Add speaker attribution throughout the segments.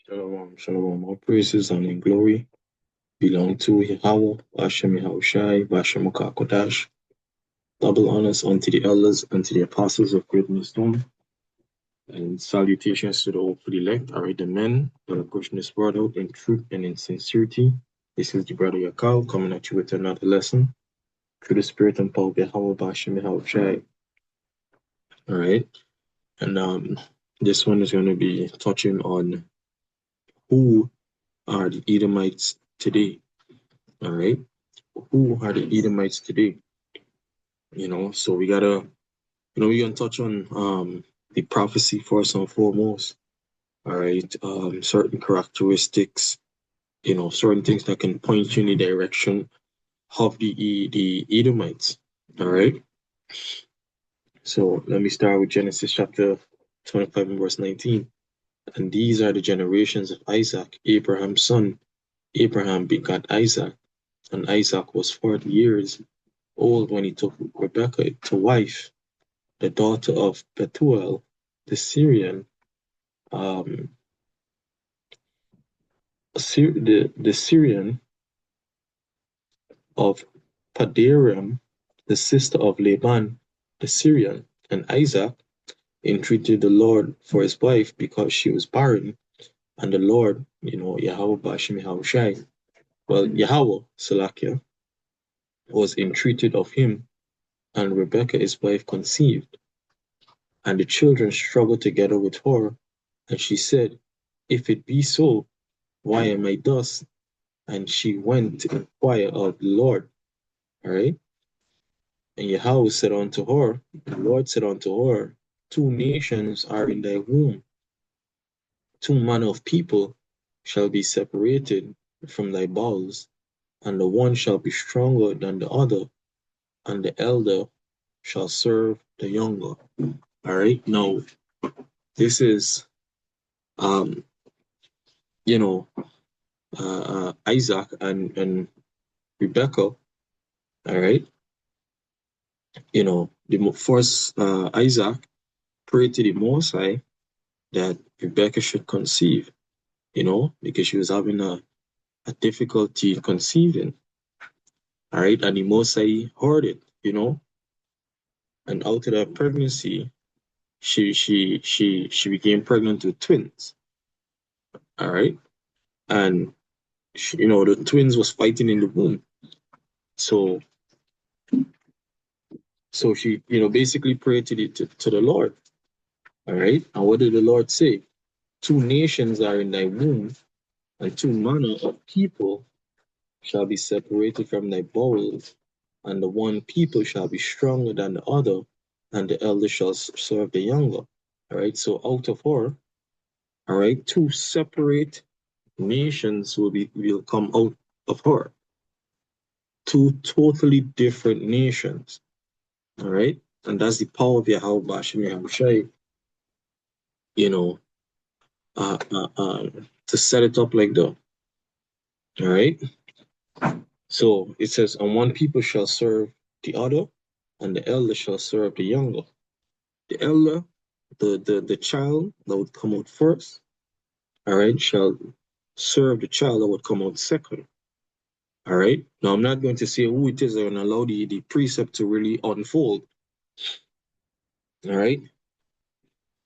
Speaker 1: Shalom, shalom. All praises and glory belong to Yahweh, Hashem Yahushai, Bashem Kodash. Double honors unto the elders and to the apostles of Great Stone, and salutations to the hopefully elect. I read the men that are pushing this word out in truth and in sincerity. This is the brother Yakal coming at you with another lesson through the spirit and power of Yahweh, Bashem Yahushai. All right, and this one is going to be touching on who are the Edomites today. All right, who are the Edomites today? So we're gonna touch on the prophecy first and foremost. All right, certain characteristics, certain things that can point you in the direction of the Edomites. All right. So let me start with Genesis chapter 25 and verse 19. And these are the generations of Isaac, Abraham's son. Abraham begot Isaac, and Isaac was 40 years old when he took Rebekah to wife, the daughter of Bethuel, the Syrian, the Syrian of Padarium, the sister of Laban, the Syrian, and Isaac entreated the Lord for his wife because she was barren, and the Lord, Yahweh Bashem Yahushai, Yahweh Salakia, was entreated of him, and Rebekah his wife conceived. And the children struggled together with her, and she said, If it be so, why am I thus? And she went to inquire of the Lord. All right. And Yahweh said unto her, the Lord said unto her, Two nations are in thy womb, two manner of people shall be separated from thy bowels, and the one shall be stronger than the other, and the elder shall serve the younger. All right. Now, this is, Isaac and Rebekah. All right. The first Isaac prayed to the Most High that Rebekah should conceive, because she was having a difficulty conceiving. All right. And the Most High heard it, and out of that pregnancy, she became pregnant with twins. All right. And the twins was fighting in the womb. So she, basically prayed to the Lord. All right. And what did the Lord say? Two nations are in thy womb, and two manner of people shall be separated from thy bowels, and the one people shall be stronger than the other, and the elder shall serve the younger. All right. So out of her, all right, two separate nations will come out of her. Two totally different nations. All right. And that's the power of Yahweh Bashem Yahushai, to set it up like that. All right. So it says, and one people shall serve the other, and the elder shall serve the younger. The elder, the child that would come out first, all right, shall serve the child that would come out second. All right. Now I'm not going to say who it is and allow the precept to really unfold. All right.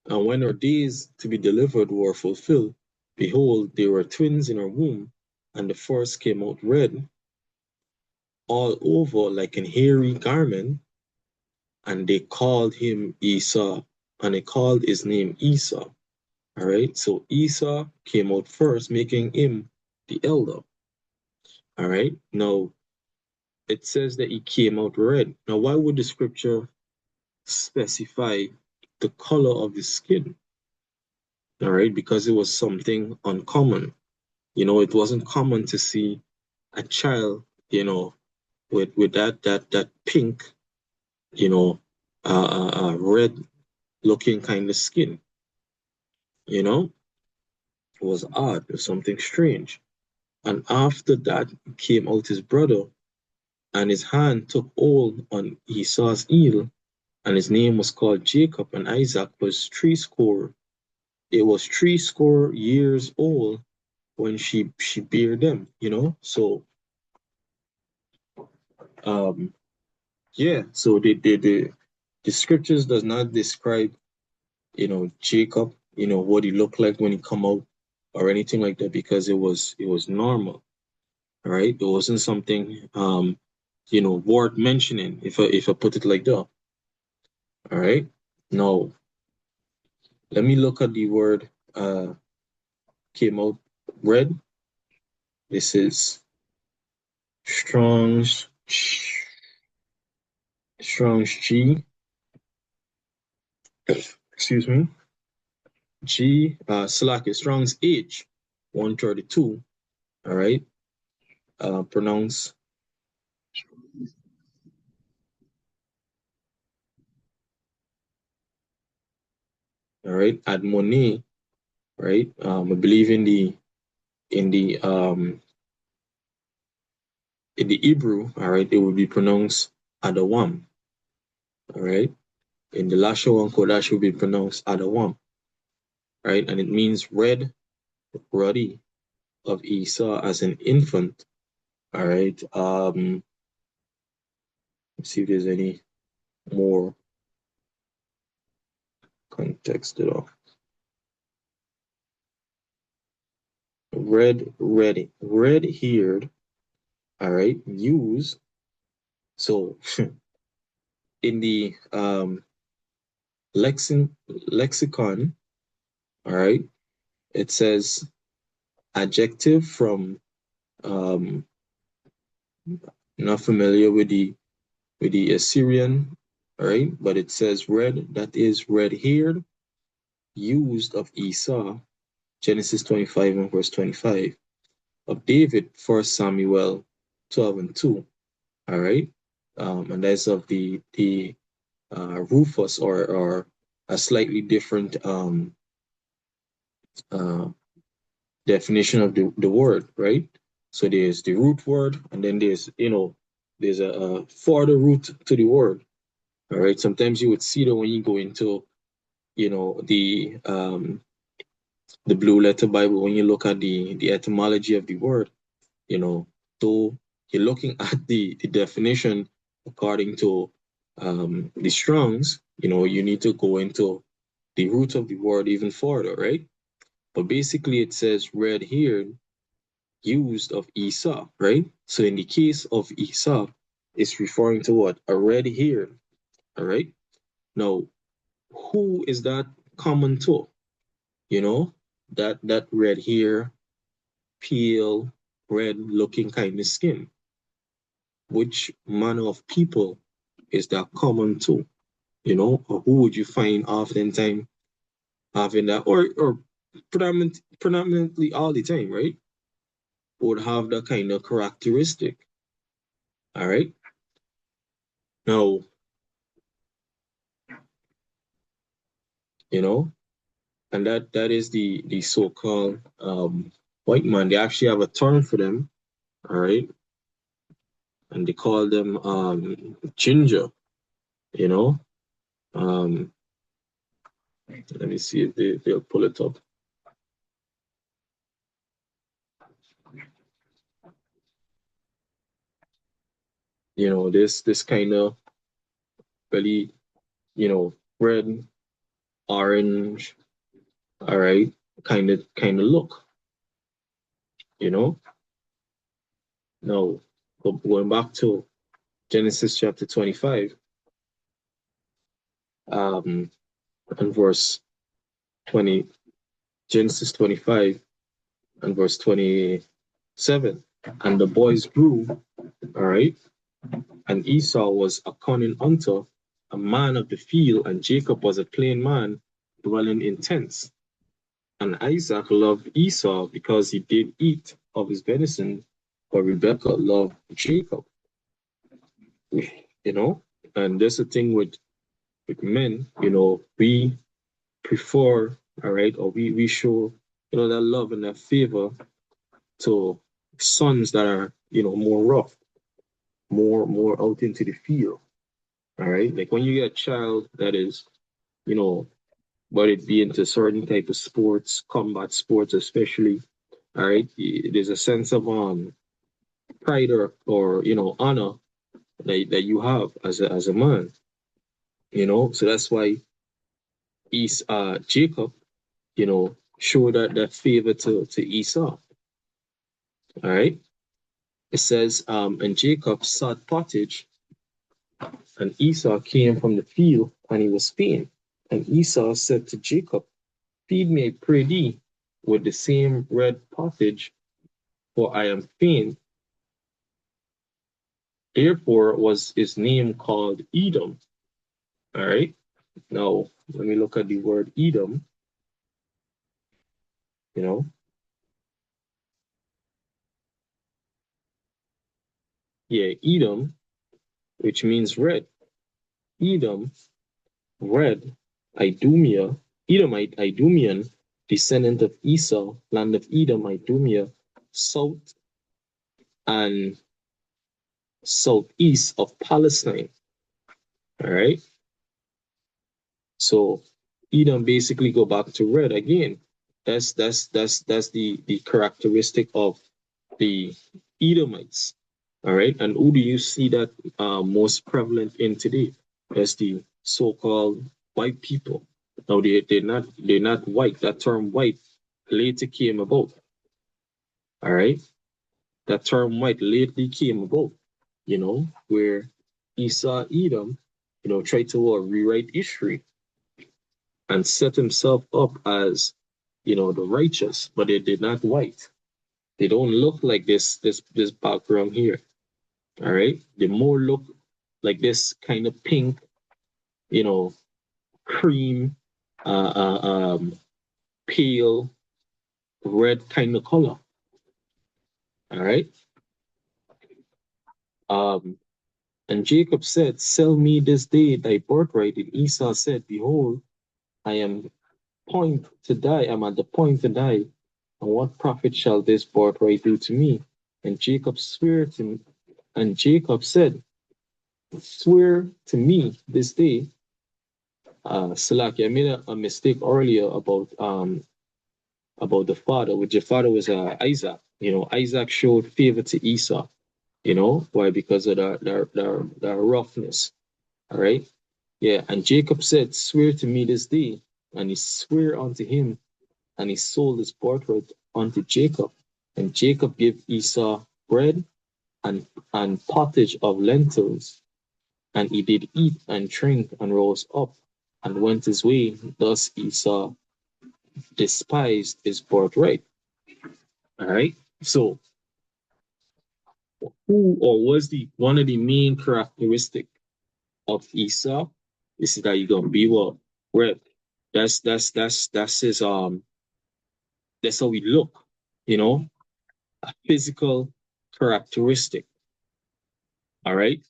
Speaker 1: And when her days to be delivered were fulfilled, behold, there were twins in her womb, and the first came out red, all over like an hairy garment, and they called him Esau, and they called his name Esau. All right, so Esau came out first, making him the elder. All right, now it says that he came out red. Now, why would the scripture specify the color of his skin? All right, because it was something uncommon. It wasn't common to see a child, with that pink, red looking kind of skin. It was odd, it was something strange. And after that came out his brother, and his hand took hold on Esau's heel, and his name was called Jacob, and Isaac was 80 it was 60 years old when she bare them, you know. So yeah, so the scriptures does not describe, you know, Jacob, you know, what he looked like when he come out or anything like that, because it was normal, right? It wasn't something you know, worth mentioning, if I put it like that. All right. Now let me look at the word came out red. This is Strong's Strong's G. Excuse me. G Slack is Strong's H 132. All right. Pronounce all right. Admoni, right? I believe in the um in the Hebrew, all right, it would be pronounced Adawam. All right. In the Lashon Kodash would be pronounced Adawam, right? And it means red, ruddy of Esau as an infant. All right. Let's see if there's any more context at all. Ready, red-haired. All right. Use. So in the lexicon, all right, it says adjective from um not familiar with the Assyrian, all right, but it says red, that is red-haired, used of Esau, Genesis 25 and verse 25, of David, 1 Samuel 12 and 2, all right, and that's of the Rufus, or a slightly different uh, definition of the word, right? So there's the root word, and then there's, you know, there's a further root to the word. All right. Sometimes you would see that when you go into, you know, the Blue Letter Bible, when you look at the etymology of the word, you know, so you're looking at the definition according to the Strong's, you know, you need to go into the root of the word even further, right? But basically it says red here used of Esau, right? So in the case of Esau, it's referring to what? A red hair, all right? Now, who is that common to? You know, that red hair, pale, red looking kind of skin. Which manner of people is that common to? You know, or who would you find oftentimes having that, or predominantly all the time, right? Would have that kind of characteristic. All right. Now, you know, and that is the so-called white man. They actually have a term for them, all right, and they call them ginger. You know, um, let me see if they'll pull it up. You know, this kind of really, you know, red, orange, all right, kind of look. You know, now going back to Genesis chapter 25, um, and verse 20, Genesis 25 and verse 27. And the boys grew, all right, and Esau was a cunning hunter, a man of the field, and Jacob was a plain man dwelling in tents. And Isaac loved Esau because he did eat of his venison, but Rebekah loved Jacob. You know, and there's a thing with men, you know, we prefer, all right, or we show, you know, that love and that favor to sons that are, you know, more rough, more out into the field. All right. Like when you get a child that is, you know, but it be into certain type of sports, combat sports especially. All right, there's a sense of pride or honor that you have as a man. So that's why Jacob, showed that favor to Esau. All right. It says, and Jacob sought pottage, and Esau came from the field, and he was faint. And Esau said to Jacob, feed me, I pray thee, with the same red pottage, for I am faint. Therefore was his name called Edom. All right. Now, let me look at the word Edom, you know. Yeah, Edom, which means red. Edom, red, Idumea, Edomite, Idumean, descendant of Esau, land of Edom, Idumea, south and southeast of Palestine. All right. So Edom basically go back to red again. That's the characteristic of the Edomites. All right. And who do you see that most prevalent in today? That's the so-called white people. Now they're not white. That term white later came about. All right. That term white lately came about, where Esau Edom, tried to rewrite history and set himself up as, the righteous, but they did not white. They don't look like this background here. All right. They more look like this kind of pink, you know, cream, uh, uh, um, pale red kind of color. All right. Um, and Jacob said, sell me this day thy birthright. And Esau said, behold, I am point to die. I'm at the point to die. And what profit shall this birthright do to me? And Jacob swore to me, and Jacob said, swear to me this day. Salaki, I made a mistake earlier about the father, which the father was Isaac. Isaac showed favor to Esau. Why? Because of the roughness. All right. Yeah. And Jacob said, swear to me this day. And he swore unto him, and he sold his birthright unto Jacob. And Jacob gave Esau bread and pottage of lentils. And he did eat and drink and rose up and went his way. Thus Esau despised his birthright. All right. So who or was the one of the main characteristic of Esau? This is that you're gonna be what? Red. That's his that's how we look, a physical characteristic. All right.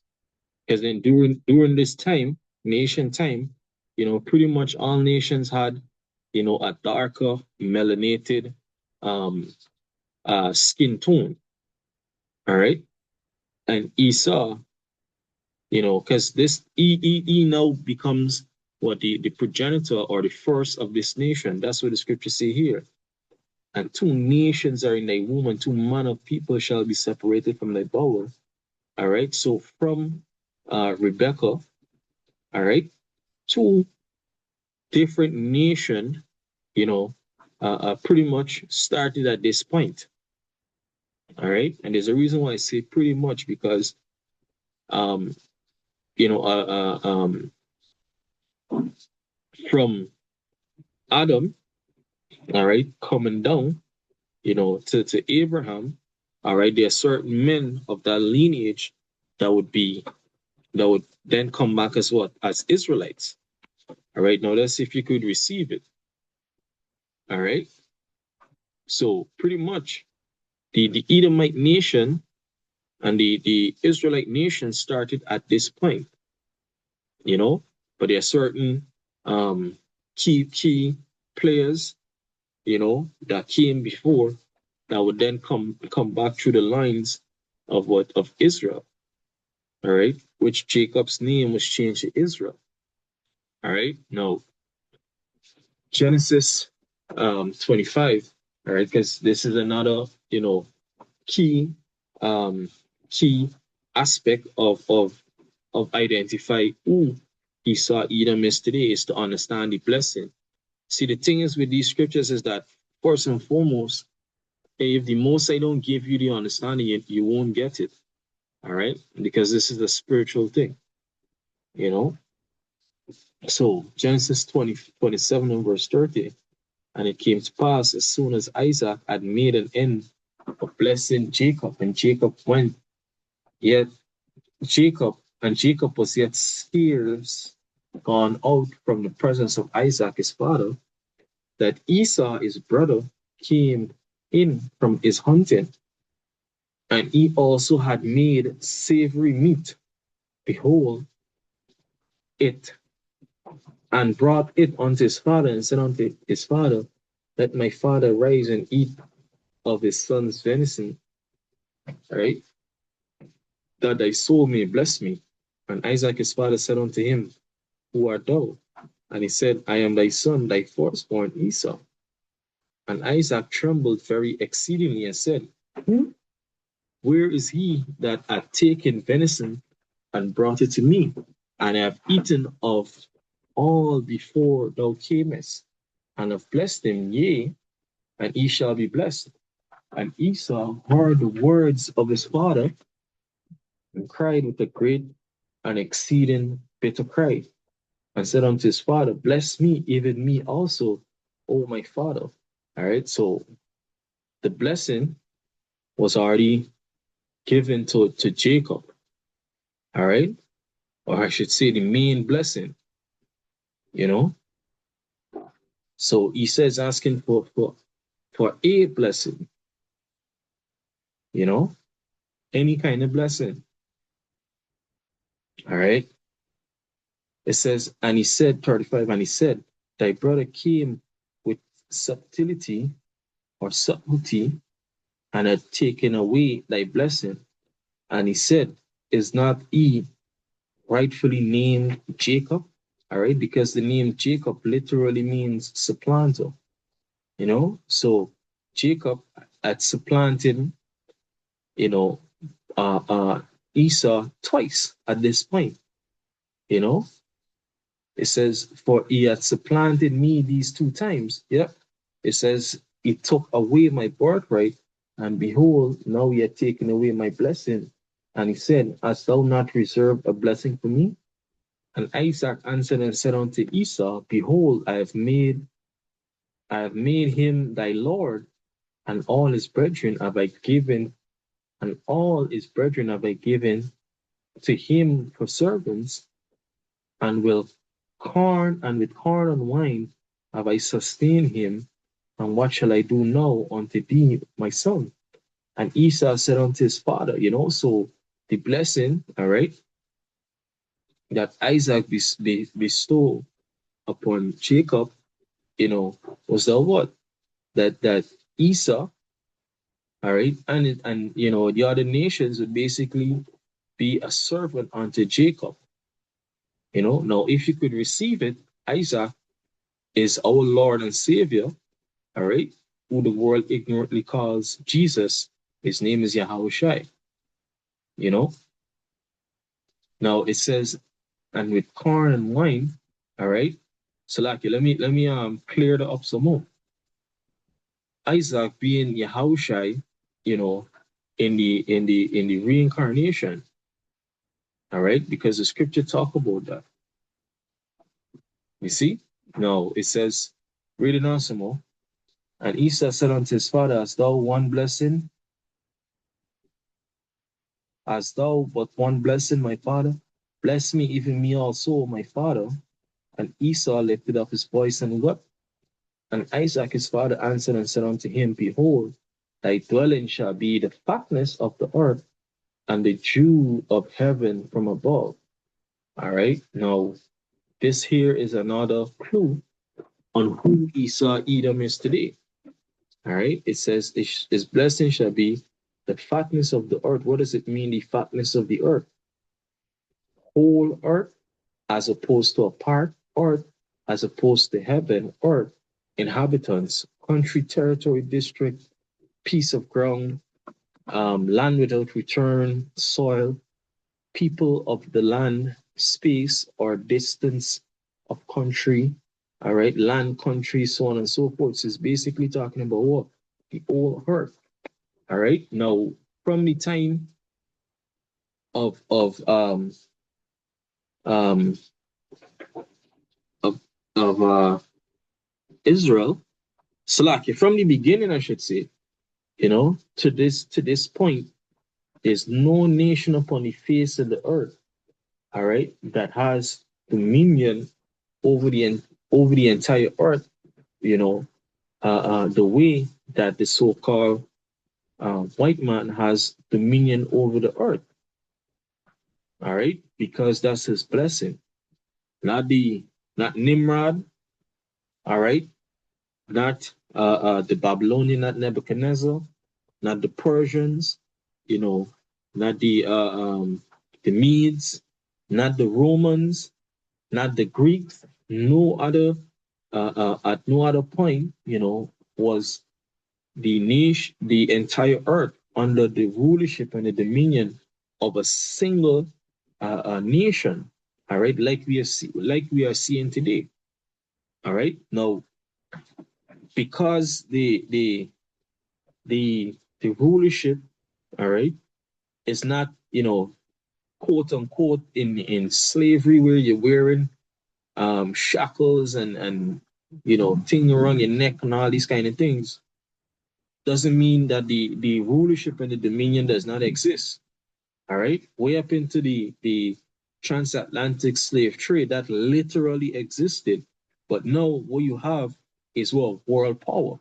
Speaker 1: Because then during this time, nation time, pretty much all nations had, a darker melanated um skin tone. All right. And Esau, because this he now becomes what the progenitor or the first of this nation. That's what the scriptures say here. And two nations are in thy womb, and two manner of people shall be separated from thy bowel. All right. So from Rebecca, all right, two different nation, pretty much started at this point. All right. And there's a reason why I say pretty much because, um, you know, uh, uh, um, from Adam, all right, coming down, to Abraham, all right, there are certain men of that lineage that would then come back as what? As Israelites. All right. Now let's see if you could receive it. All right. So pretty much the Edomite nation and the Israelite nation started at this point, but there are certain key players, that came before that would then come back through the lines of Israel, all right, which Jacob's name was changed to Israel. All right. Now Genesis 25, all right, because this is another, key um, key aspect of identify who Esau Edom is today is to understand the blessing. See, the thing is with these scriptures is that first and foremost, if the Most High don't give you the understanding, you won't get it. All right, because this is a spiritual thing, you know. So Genesis 27 and verse 30, and it came to pass as soon as Isaac had made an end of blessing Jacob, and Jacob went yet Jacob was yet scarce gone out from the presence of Isaac his father, that Esau his brother came in from his hunting, and he also had made savory meat. Behold, it, and brought it unto his father, and said unto his father, let my father rise and eat of his son's venison, right? That thy soul may bless me. And Isaac his father said unto him, who art thou? And he said, I am thy son, thy firstborn Esau. And Isaac trembled very exceedingly and said, where is he that hath taken venison and brought it to me? And I have eaten of all before thou camest, and have blessed him, yea, and he shall be blessed. And Esau heard the words of his father, and cried with a great and exceeding bitter cry, and said unto his father, bless me, even me also, O my father. All right, so the blessing was already given to Jacob. All right, or I should say the main blessing, you know. So he says asking for a blessing, you know, any kind of blessing. All right. It says, and he said, 35, and he said, thy brother came with subtlety or subtlety and had taken away thy blessing. And he said, is not he rightfully named Jacob? All right, because the name Jacob literally means supplanter, you know. So Jacob had supplanted, you know, uh, uh, Esau twice at this point, you know. It says, for he had supplanted me these two times. Yep. It says, he took away my birthright, and behold, now he had taken away my blessing. And he said, hast thou not reserved a blessing for me? And Isaac answered and said unto Esau, behold, I have made him thy Lord, and all his brethren have I given, and all his brethren have I given to him for servants, and will corn and with corn and wine have I sustained him, and what shall I do now unto thee, my son? And Esau said unto his father, you know, so the blessing, all right, that Isaac bestowed upon Jacob, you know, was the what? That Esau, all right, and you know, the other nations would basically be a servant unto Jacob. You know, now if you could receive it, Isaac is our Lord and Savior, all right, who the world ignorantly calls Jesus. His name is Yahushai, you know. Now it says, and with corn and wine, all right. So like let me clear that up some more. Isaac being Yahushai, you know, in the reincarnation, all right, because the scripture talk about that. You see? Now it says, read it on some more. And Esau said unto his father, hast thou one blessing? Hast thou but one blessing, my father? Bless me, even me also, my father. And Esau lifted up his voice and wept. And Isaac his father answered and said unto him, behold, thy dwelling shall be the fatness of the earth, and the dew of heaven from above. All right. Now, this here is another clue on who Esau Edom is today. All right. It says, his blessing shall be the fatness of the earth. What does it mean, the fatness of the earth? Whole earth, as opposed to a part earth, as opposed to heaven, earth. inhabitants, country, territory, district, piece of ground, land without return, soil, people of the land, space or distance of country, all right, land, country, so on and so forth. So it's basically talking about what? The whole earth. All right. Now, from the time of um of Israel, Salakia, from the beginning, I should say, to this point, there's no nation upon the face of the earth, all right, that has dominion over the entire earth, you know, the way that the so-called white man has dominion over the earth, all right, because that's his blessing, not Nimrod, all right, not the Babylonian, not Nebuchadnezzar, not the Persians, you know, not the Medes, not the Romans, not the Greeks. No other at no other point, was the entire earth under the rulership and the dominion of a single nation. All right, like we are seeing today. All right, now because the rulership, all right, is not quote unquote in slavery where you're wearing shackles and thing around your neck and all these kind of things, doesn't mean that the rulership and the dominion does not exist. All right, way up into the transatlantic slave trade that literally existed, but now what you have is what world power.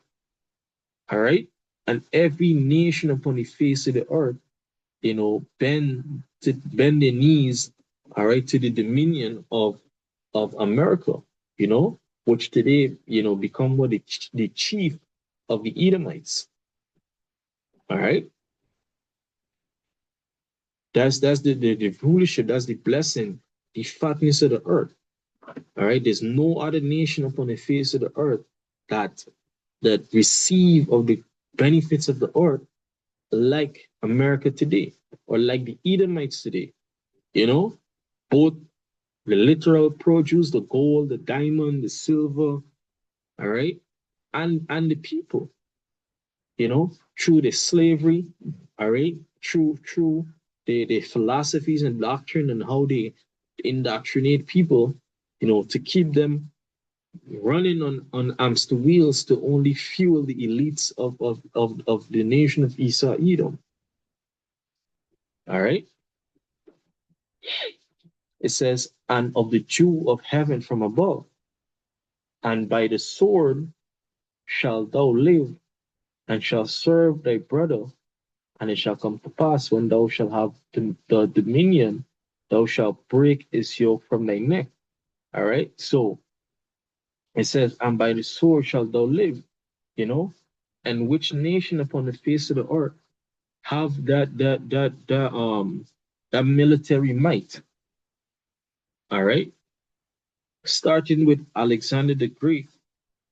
Speaker 1: All right, and every nation upon the face of the earth, bend their knees, all right, to the dominion of America, which today, become what the chief of the Edomites. All right. That's the rulership, that's the blessing, the fatness of the earth. All right. There's no other nation upon the face of the earth that receive of the benefits of the earth like America today, or like the Edomites today. Both the literal produce, the gold, the diamond, the silver, all right, and the people, through the slavery, all right, through the philosophies and doctrine and how they indoctrinate people, to keep them running on hamster wheels to only fuel the elites of the nation of Esau Edom. All right. It says, and of the dew of heaven from above, and by the sword shalt thou live, and shalt serve thy brother. And it shall come to pass, when thou shalt have the dominion, thou shalt break his yoke from thy neck. All right. So it says, and by the sword shalt thou live, and which nation upon the face of the earth have that military might? All right. Starting with Alexander the Great,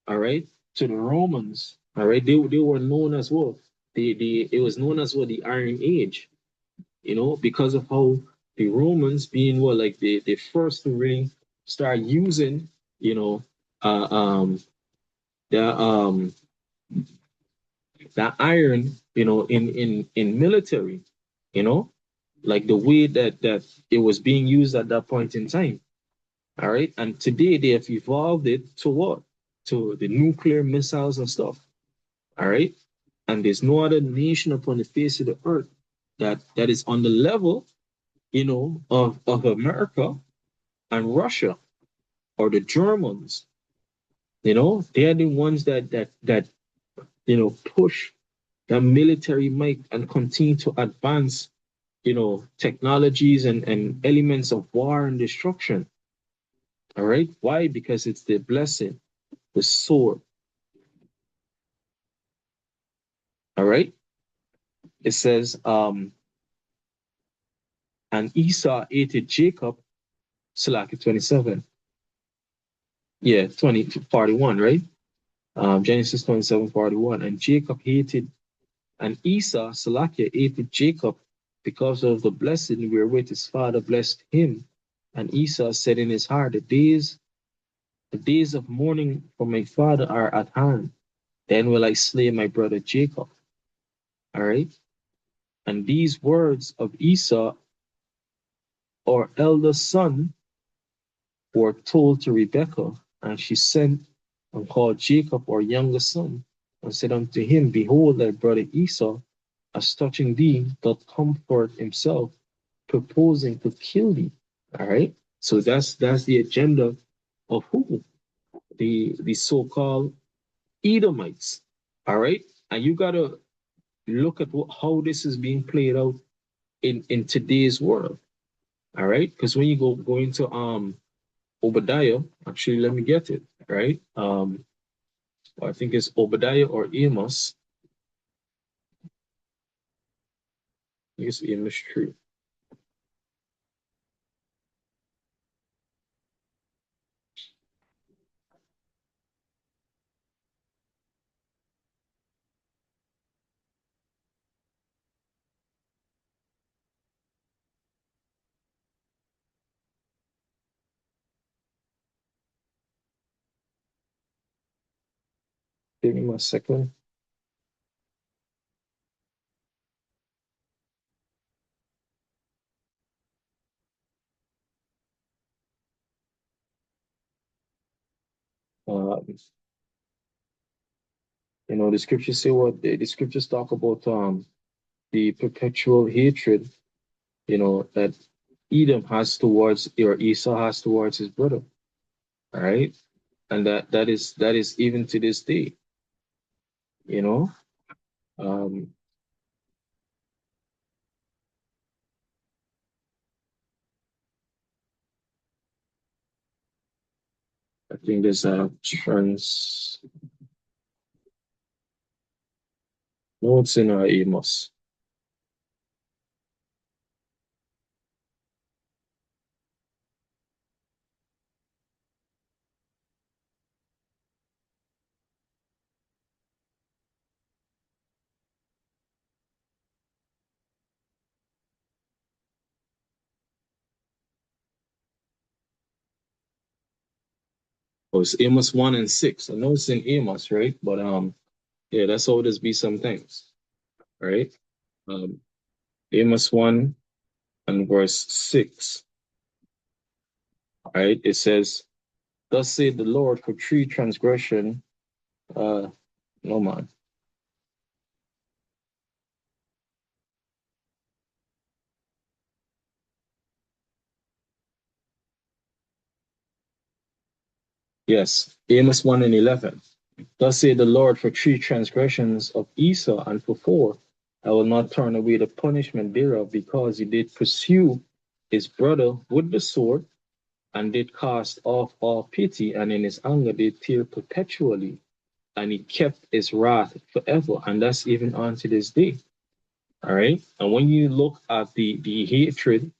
Speaker 1: all right, to the Romans, all right, they were known as what? It was known as what, the Iron Age, because of how the Romans, being what, like the first to really start using, uh, um, the that iron, in military, you know, like the way that it was being used at that point in time. All right, and today they have evolved it to what? To the nuclear missiles and stuff. All right, and there's no other nation upon the face of the earth that is on the level, of America and Russia, or the Germans. They're the ones that push the military might and continue to advance, technologies and elements of war and destruction. All right. Why? Because it's the blessing, the sword. All right. It says, and Esau hated Jacob, Salaki 27. Yeah, 20 41, right? Genesis 27:41. And Jacob hated, and Esau, Salakia, hated Jacob because of the blessing wherewith his father blessed him. And Esau said in his heart, the days of mourning for my father are at hand. Then will I slay my brother Jacob. All right. And these words of Esau, our eldest son, were told to Rebekah, and she sent and called Jacob, our youngest son, and said unto him, Behold, thy brother Esau, as touching thee, doth comfort himself, proposing to kill thee. All right. So that's the agenda of who? The so-called Edomites. All right. And you gotta look at how this is being played out in today's world. All right. Because when you go into Obadiah, actually let me get it, right? I think it's Obadiah or Amos. I guess Amos 3. Give me a second. Um, the scriptures say what the scriptures talk about the perpetual hatred, that Edom has towards, or Esau has towards his brother. All right. And that is even to this day, you know. Um, I think there's a trans notes in Amos. Oh, it's Amos 1 and 6. I know it's in Amos, right? But yeah, that's how it is be some things, right? Um, Amos 1 and verse 6, right? It says, Thus saith the Lord, for three transgression, no man. Yes, Amos 1 and 11. Thus saith the Lord, for three transgressions of Esau, and for four, I will not turn away the punishment thereof, because he did pursue his brother with the sword, and did cast off all pity, and in his anger did tear perpetually, and he kept his wrath forever. And that's even on to this day. All right. And when you look at the hatred,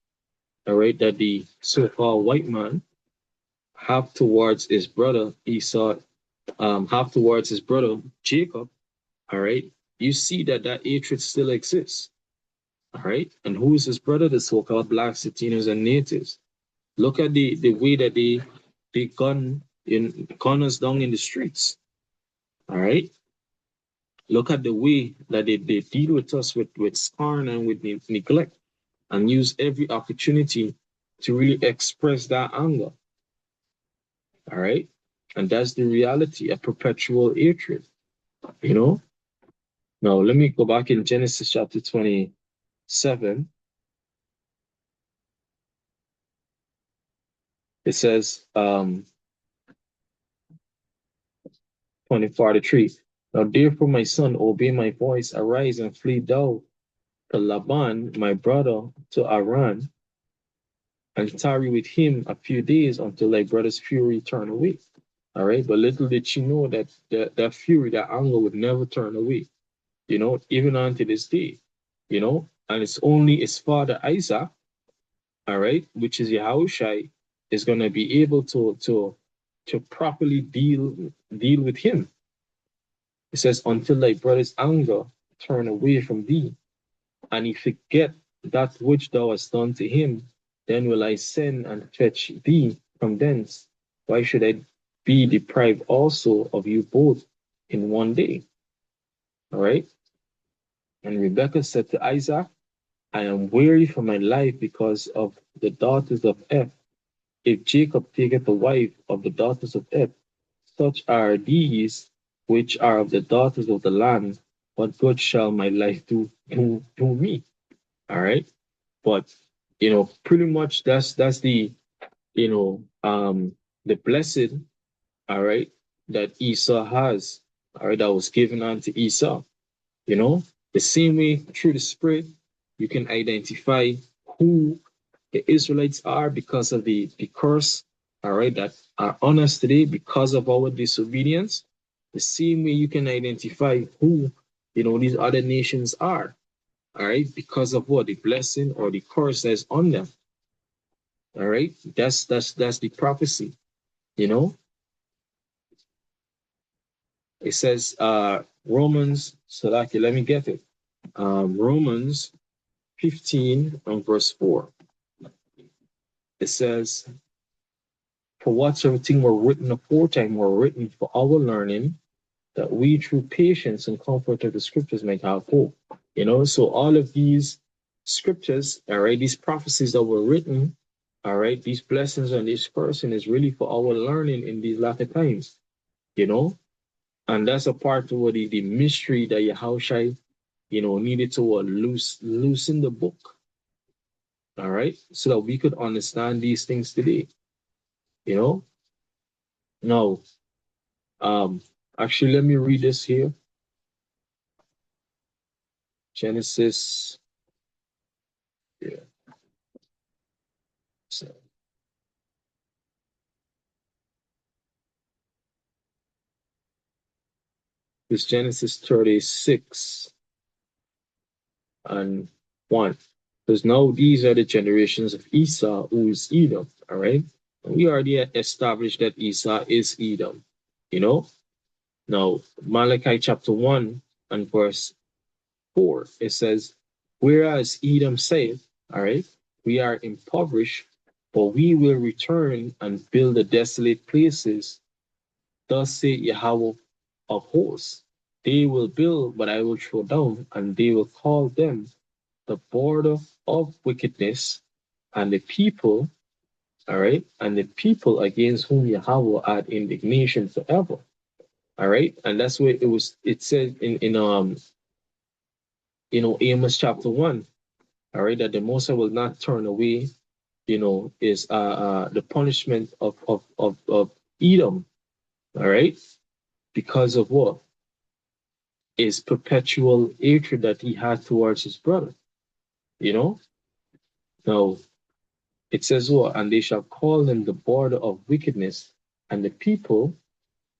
Speaker 1: all right, that the so-called white man have towards his brother Esau, have towards his brother Jacob, all right, you see that hatred still exists. All right. And who is his brother? The so-called blacks, Latinos, and natives. Look at the way that they gun us down in the streets. All right. Look at the way that they deal with us with scorn and with neglect, and use every opportunity to really express that anger. All right. And that's the reality, a perpetual hatred, you know? Now, let me go back in Genesis chapter 27. It says, 20:43. Now, therefore, my son, obey my voice, arise and flee thou to Laban, my brother, to Aran, and tarry with him a few days until thy brother's fury turn away. All right. But little did she know that fury, that anger would never turn away, even unto this day, and it's only his father Isaac, all right, which is Yahushai, is going to be able to properly deal with him. It says, until thy brother's anger turn away from thee, and he forget that which thou hast done to him, then will I send and fetch thee from thence. Why should I be deprived also of you both in one day? All right. And Rebekah said to Isaac, I am weary for my life because of the daughters of Eph. If Jacob taketh a wife of the daughters of Eph, such are these which are of the daughters of the land, what good shall my life do me? All right. But pretty much that's the you know the blessing, all right, that Esau has, all right, that was given unto Esau. You know, the same way through the spirit, you can identify who the Israelites are because of the curse, all right, that are on us today because of our disobedience. The same way you can identify who, these other nations are, all right, because of what? The blessing or the curse that's on them. All right. That's the prophecy, you know. It says Romans, so like let me get it. Romans 15 and verse 4. It says, for whatsoever things were written aforetime were written for our learning, that we through patience and comfort of the scriptures might have hope. So all of these scriptures, all right, these prophecies that were written, all right, these blessings on this person is really for our learning in these latter times, you know, and that's a part of the mystery that Yahushua, needed to loosen the book, all right, so that we could understand these things today, you know. Now, um, actually, let me read this here. Genesis, yeah. So it's Genesis 36 and 1. Because now these are the generations of Esau, who is Edom, all right? And we already established that Esau is Edom, you know? Now, Malachi chapter 1 and verse 4, it says, whereas Edom saith, all right, we are impoverished, but we will return and build the desolate places. Thus say Yahweh of hosts, they will build, but I will throw down, and they will call them the border of wickedness, and the people, all right, and the people against whom Yahweh had indignation forever. All right, and that's what it said in Amos chapter 1, all right, that the Most High will not turn away, is the punishment of Edom, all right, because of what? Is perpetual hatred that he had towards his brother, you know? Now, it says what? And they shall call them the border of wickedness, and the people,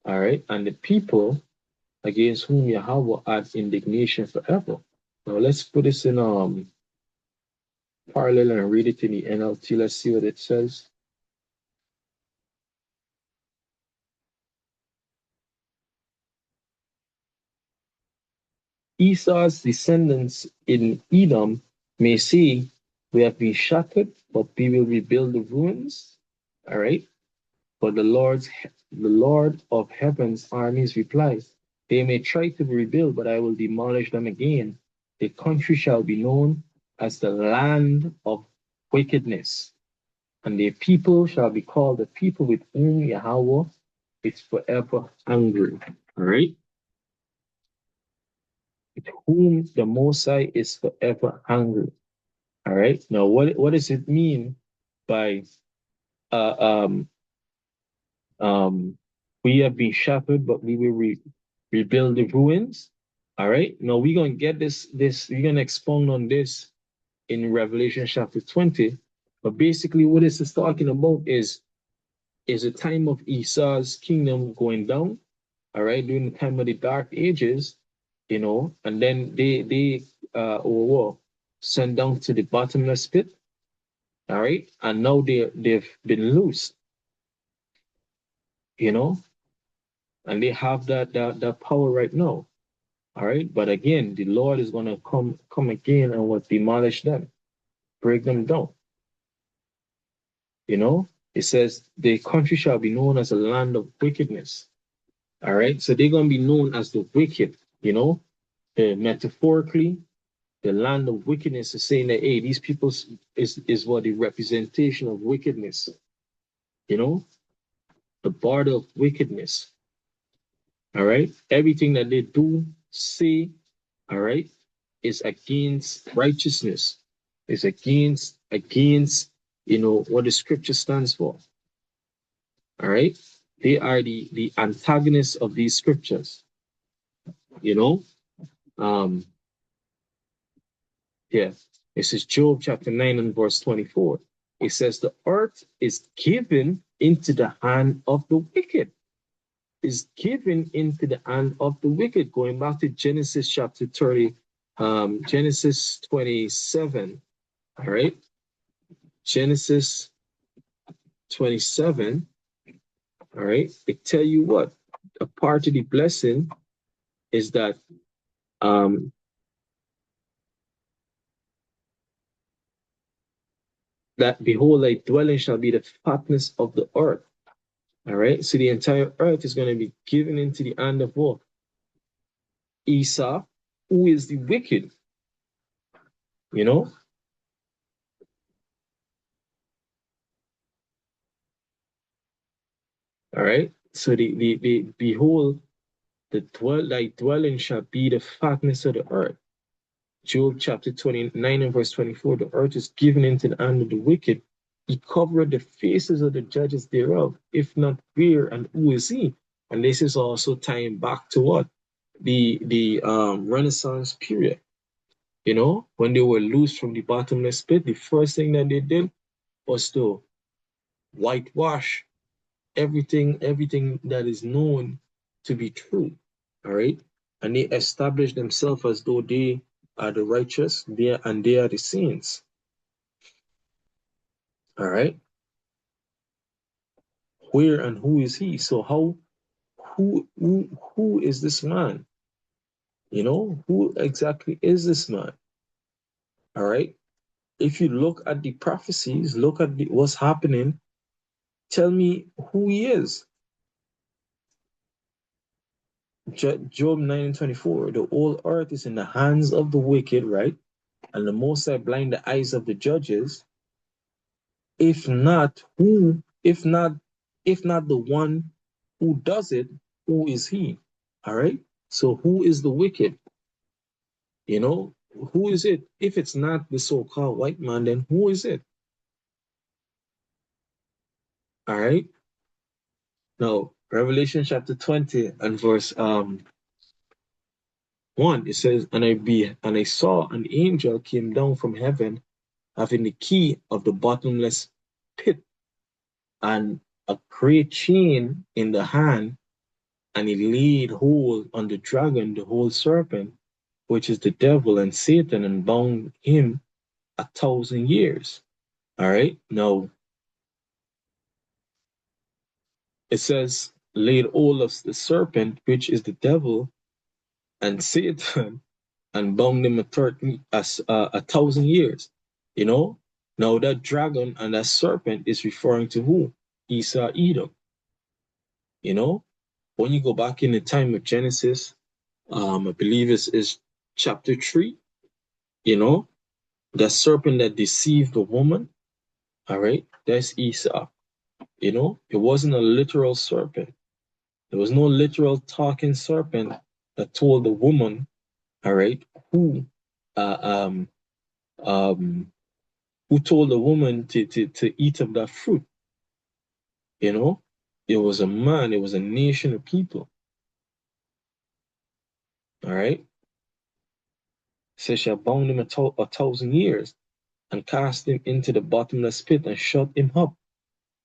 Speaker 1: all right, and the people against whom Yahweh had indignation forever. Now let's put this in parallel and read it in the NLT. Let's see what it says. Esau's descendants in Edom may say, we have been shattered, but we will rebuild the ruins. All right. But the Lord of heaven's armies replies, they may try to rebuild, but I will demolish them again. The country shall be known as the land of wickedness, and their people shall be called the people with whom Yahweh is forever angry. All right? With whom the Mosai is forever angry. All right? Now, what does it mean by uh, um, we have been shattered, but we will rebuild the ruins? All right. Now we're gonna get we're gonna expound on this in Revelation chapter 20. But basically, what this is talking about is a time of Esau's kingdom going down, all right, during the time of the dark ages, and then they or sent down to the bottomless pit, all right, and now they've been loosed, you know. And they have that power right now. All right. But again, the Lord is going to come again and what demolish them, break them down. You know, it says the country shall be known as a land of wickedness. All right. So they're going to be known as the wicked, you know, metaphorically, the land of wickedness is saying that, hey, these people is what the representation of wickedness, you know, the border of wickedness. All right. Everything that they do, say, all right, is against righteousness, is against, you know, what the scripture stands for. All right. They are the antagonists of these scriptures, you know. Um, yeah. This is Job chapter 9 and verse 24. It says, the earth is given into the hand of the wicked, is given into the hand of the wicked. Going back to Genesis chapter 30, Genesis 27, all right? Genesis 27, all right? It tell you what, a part of the blessing is that um, that behold, thy dwelling shall be the fatness of the earth. All right. So the entire earth is going to be given into the hand of what? Esau, who is the wicked, you know? All right. So the behold, thy dwelling shall be the fatness of the earth. Job chapter 29 and verse 24, the earth is given into the hand of the wicked. He covered the faces of the judges thereof. If not, where and who is he? And this is also tying back to what? The Renaissance period. You know, when they were loose from the bottomless pit, the first thing that they did was to whitewash everything that is known to be true. All right. And they establish themselves as though they are the righteous, they are the saints. All right. Where and who is he? So who is this man? You know, who exactly is this man? All right. If you look at the prophecies, look at what's happening, tell me who he is. Job 9:24, the whole earth is in the hands of the wicked, right? And the Most High blind the eyes of the judges. If not, who? If not the one who does it, who is he? All right. So who is the wicked? You know, who is it? If it's not the so-called white man, then who is it? All right. Now, Revelation chapter 20 and verse 1, it says, and I saw an angel came down from heaven, having the key of the bottomless pit and a great chain in the hand, and he laid hold on the dragon, the whole serpent, which is the devil and Satan, and bound him 1,000 years. All right. Now it says, laid hold of the serpent, which is the devil and Satan, and bound him 1,000 years. You know. Now that dragon and that serpent is referring to who? Esau, Edom. You know, when you go back in the time of Genesis, I believe is chapter 3, you know, the serpent that deceived the woman, all right, that's Esau. You know, it wasn't a literal serpent. There was no literal talking serpent that told the woman, all right, uh, um, um, who told the woman to eat of that fruit, you know? It was a man, it was a nation of people, all right? It says, shall bound him 1,000 years and cast him into the bottomless pit and shut him up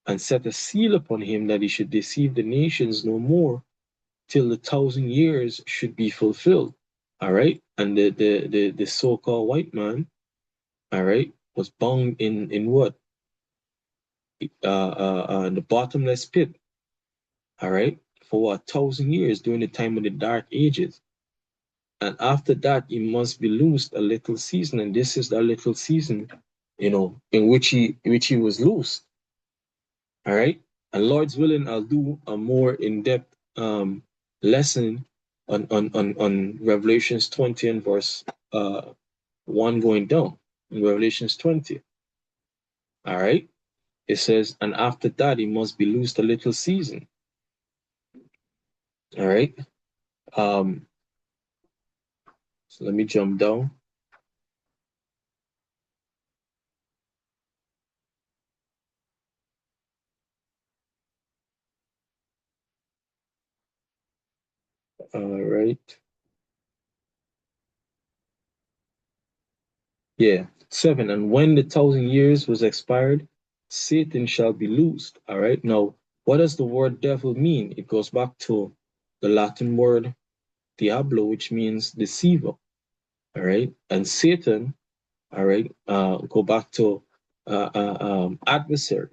Speaker 1: and set a seal upon him that he should deceive the nations no more till the 1,000 years should be fulfilled. All right. And the so-called white man, all right, was bound in what? The bottomless pit. All right. for what, 1,000 years during the time of the Dark Ages. And after that, he must be loosed a little season. And this is the little season, in which he was loosed. All right. And Lord's willing, I'll do a more in-depth lesson on Revelations 20 and verse 1 going down in Revelations 20. All right. It says, and after that, he must be loosed a little season. All right. So let me jump down. All right. Yeah. 7. And when the 1,000 years was expired, Satan shall be loosed. All right. Now, what does the word devil mean? It goes back to the Latin word diablo, which means deceiver. All right. And Satan, all right, go back to adversary.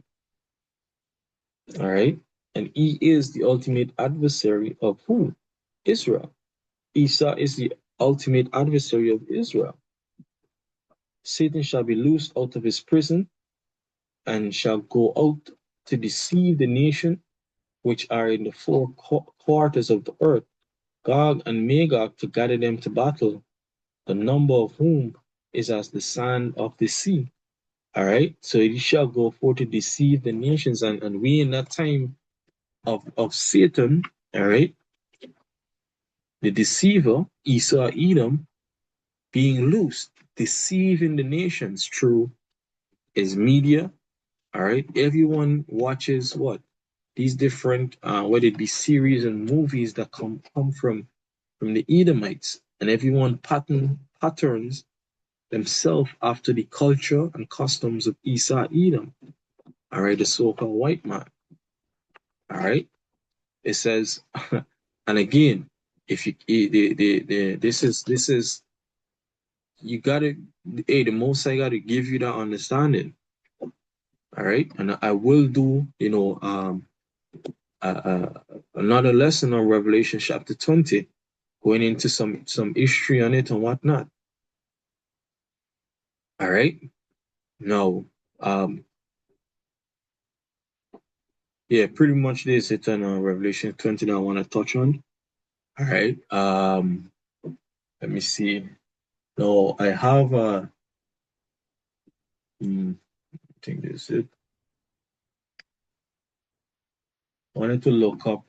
Speaker 1: All right. And he is the ultimate adversary of who? Israel. Esau is the ultimate adversary of Israel. Satan shall be loosed out of his prison and shall go out to deceive the nation which are in the four quarters of the earth, Gog and Magog, to gather them to battle, the number of whom is as the sand of the sea. All right. So he shall go forth to deceive the nations. And we in that time of Satan, all right, the deceiver, Esau, Edom, being loosed, deceiving the nations through his media. All right. Everyone watches what? These different, whether it be series and movies that come from the Edomites, and everyone patterns themselves after the culture and customs of Esau, Edom. All right, the so-called white man. All right. It says, and again, if you this is you gotta, hey, the most I gotta give you that understanding. All right, and I will do, another lesson on Revelation chapter 20, going into some history on it and whatnot. All right, now, yeah, pretty much this is on Revelation 20 that I want to touch on. All right, let me see. No, I have I think this is it. I wanted to look up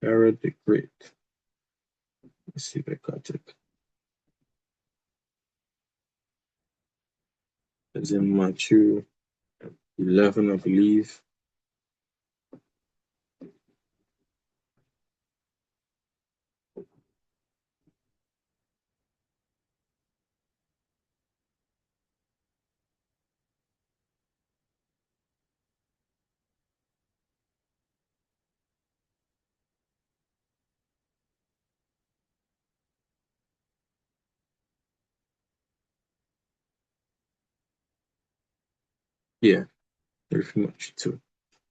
Speaker 1: Herod the Great. Let's see if I got it. It's in Matthew 11, I believe. Yeah, very much too.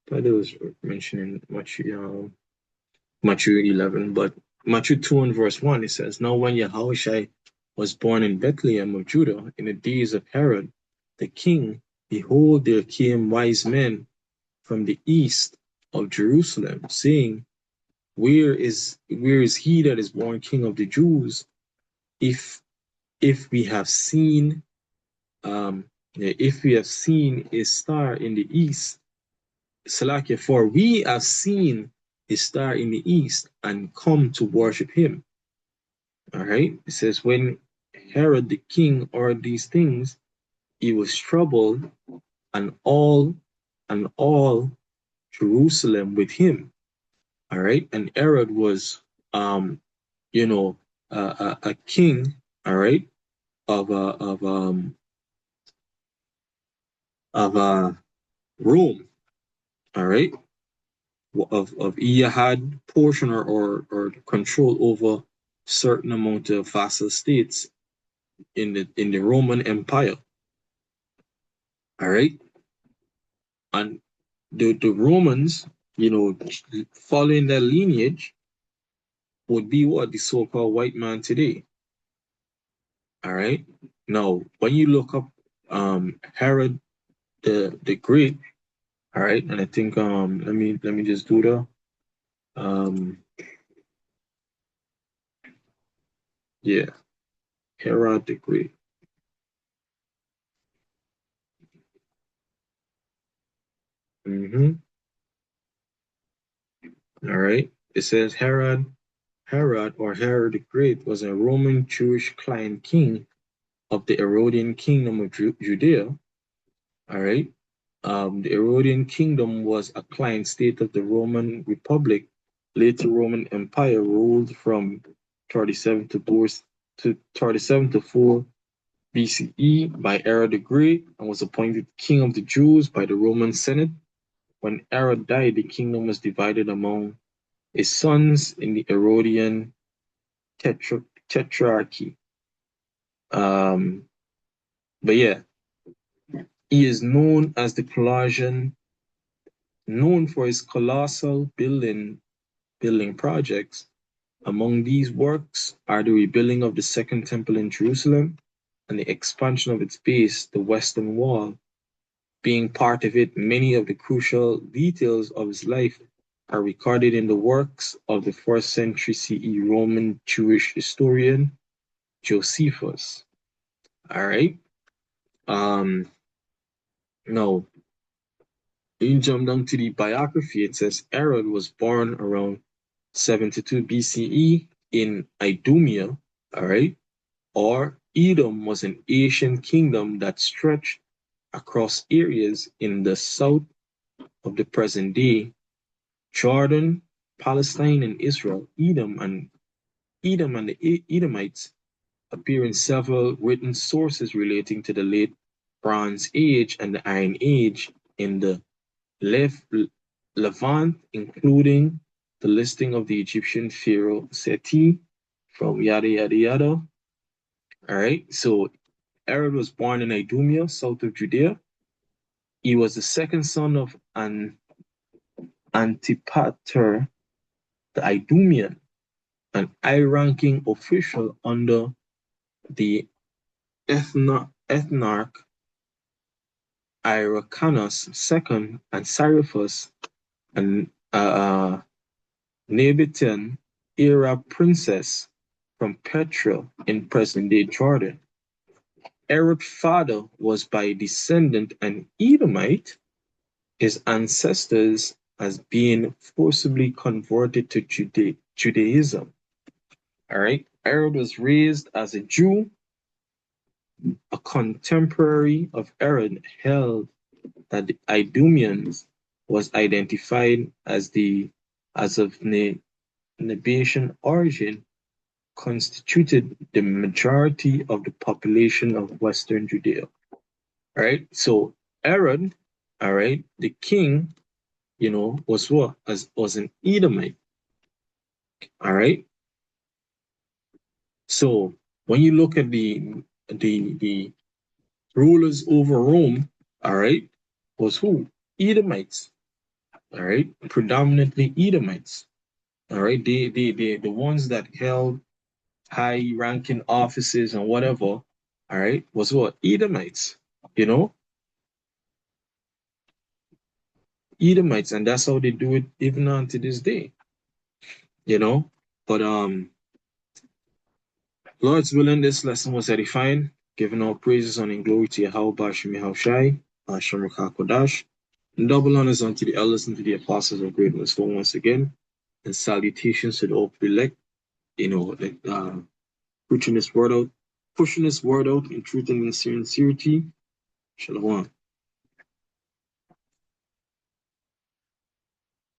Speaker 1: But it was mentioning Matthew 11, but Matthew 2 and verse 1, it says, now when Yahushua was born in Bethlehem of Judah in the days of Herod the king, behold, there came wise men from the east of Jerusalem, saying, where is he that is born King of the Jews? If we have seen if we have seen a star in the east, Salakia, for we have seen a star in the east and come to worship him. All right. It says, when Herod the king heard these things, he was troubled, and all Jerusalem with him. All right. And Herod was, a king. All right. Of Rome. All right. He had portion or control over certain amount of vassal states in the Roman Empire. All right, and the Romans, following their lineage, would be what the so-called white man today. All right. Now, when you look up Herod the Great, all right, and I think let me just do that. Yeah, Herod the Great. Mm-hmm. All right. It says Herod or Herod the Great was a Roman Jewish client king of the Herodian kingdom of Judea. All right. The Herodian kingdom was a client state of the Roman Republic, later Roman Empire, ruled from 37 to 37 to 4 BCE by Herod the Great and was appointed king of the Jews by the Roman Senate. When Herod died, the kingdom was divided among his sons in the Herodian tetrarchy. Um, but yeah, he is known as the Colossian, known for his colossal building projects. Among these works are the rebuilding of the Second Temple in Jerusalem and the expansion of its base, the Western Wall. Being part of it, many of the crucial details of his life are recorded in the works of the 4th century CE Roman Jewish historian Josephus. All right. Um, Now, you jump down to the biography. It says Herod was born around 72 BCE in Idumea. All right. Or Edom was an Asian kingdom that stretched across areas in the south of the present day Jordan, Palestine, and Israel. Edom and the Edomites appear in several written sources relating to the late Bronze Age and the Iron Age in the Levant, including the listing of the Egyptian pharaoh Seti from yada yada yada. All right, so Herod was born in Idumea, south of Judea. He was the second son of Antipater the Idumean, an high-ranking official under the ethnarch Hyrcanus II and Cyrus, an Nabatean era princess from Petra in present-day Jordan. Herod's father was by descendant an Edomite, his ancestors as being forcibly converted to Judaism. All right. Herod was raised as a Jew. A contemporary of Herod held that the Idumeans was identified as of Nabatean origin, constituted the majority of the population of Western Judea. All right. So Herod, all right, the king, was what? Was an Edomite. All right. So when you look at the rulers over Rome, all right, was who? Edomites. All right, predominantly Edomites. All right, the ones that held high ranking offices and whatever, all right, was what? Edomites, you know, Edomites, and that's how they do it even on to this day, you know. But Lord's willing, this lesson was edifying, giving all praises and glory to Yahweh Bashim Yahushai, Hashem Kodash, and double honors unto the elders and to the apostles of great wisdom once again, and salutations to the all elect, pushing this word out in truth and in sincerity. Shalom.